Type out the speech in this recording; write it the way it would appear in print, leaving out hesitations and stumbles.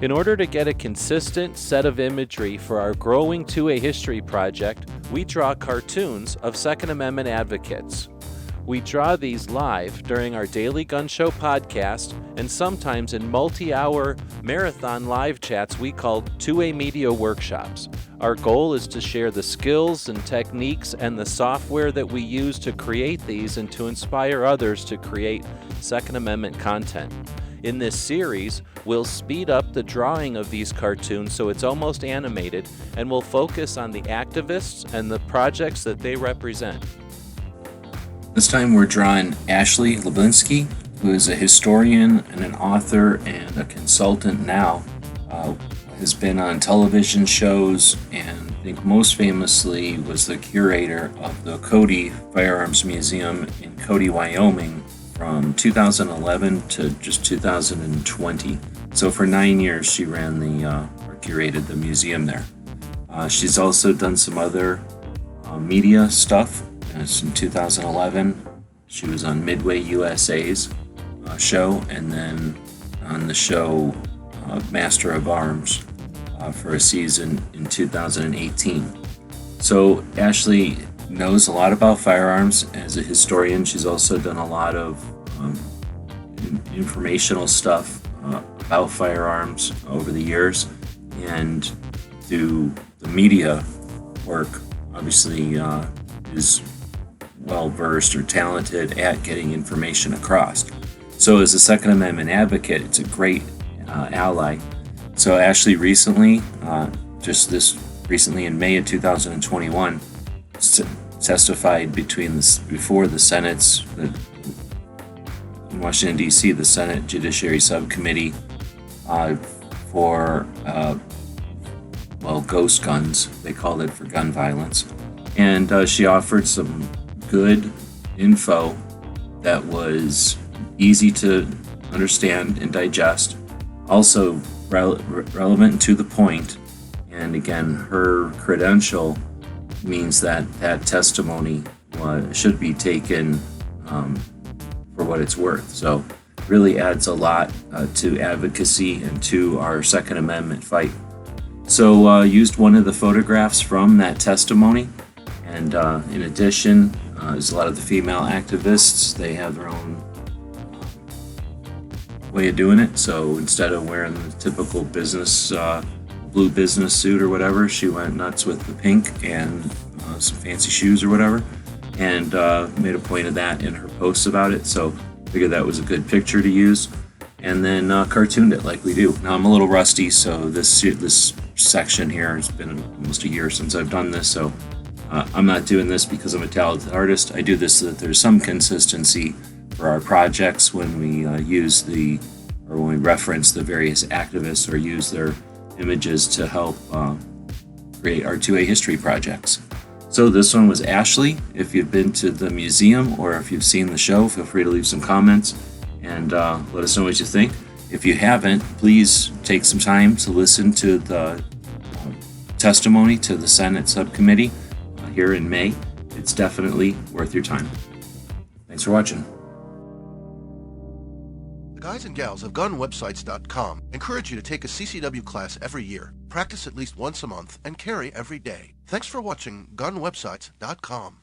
In order to get a consistent set of imagery for our growing 2A history project, we draw cartoons of Second Amendment advocates. We draw these live during our daily gun show podcast and sometimes in multi-hour marathon live chats we call 2A media workshops. Our goal is to share the skills and techniques and the software that we use to create these and to inspire others to create Second Amendment content. In this series, we'll speed up the drawing of these cartoons so it's almost animated, and we'll focus on the activists and the projects that they represent. This time we're drawing Ashley Hlebinsky, who is a historian and an author and a consultant now. Has been on television shows and I think most famously was the curator of the Cody Firearms Museum in Cody, Wyoming from 2011 to just 2020. So for 9 years she ran or curated the museum there. She's also done some other media stuff. In 2011, she was on Midway USA's show, and then on the show Master of Arms for a season in 2018. So Ashley knows a lot about firearms as a historian. She's also done a lot of informational stuff about firearms over the years, and through the media work, obviously is well-versed or talented at getting information across. So as a Second Amendment advocate, it's a great ally. So Ashley recently, recently in May of 2021, testified before the Senate's, in Washington, D.C., the Senate Judiciary Subcommittee for, ghost guns, they called it, for gun violence. And she offered some good info that was easy to understand and digest, also relevant and to the point. And again, her credential means that testimony should be taken for what it's worth. So really adds a lot to advocacy and to our Second Amendment fight. So used one of the photographs from that testimony, and in addition, there's a lot of the female activists, they have their own way of doing it. So instead of wearing the typical blue business suit or whatever, she went nuts with the pink and some fancy shoes or whatever, and made a point of that in her posts about it. So figured that was a good picture to use, and then cartooned it like we do. Now I'm a little rusty, so this section here, has been almost a year since I've done this, so I'm not doing this because I'm a talented artist. I do this so that there's some consistency for our projects when we when we reference the various activists or use their images to help create our 2A history projects. So this one was Ashley. If you've been to the museum or if you've seen the show, feel free to leave some comments and let us know what you think. If you haven't, please take some time to listen to the testimony to the Senate Subcommittee here in May. It's definitely worth your time. Thanks for watching. The guys and gals of GunWebsites.com encourage you to take a CCW class every year, practice at least once a month, and carry every day. Thanks for watching GunWebsites.com.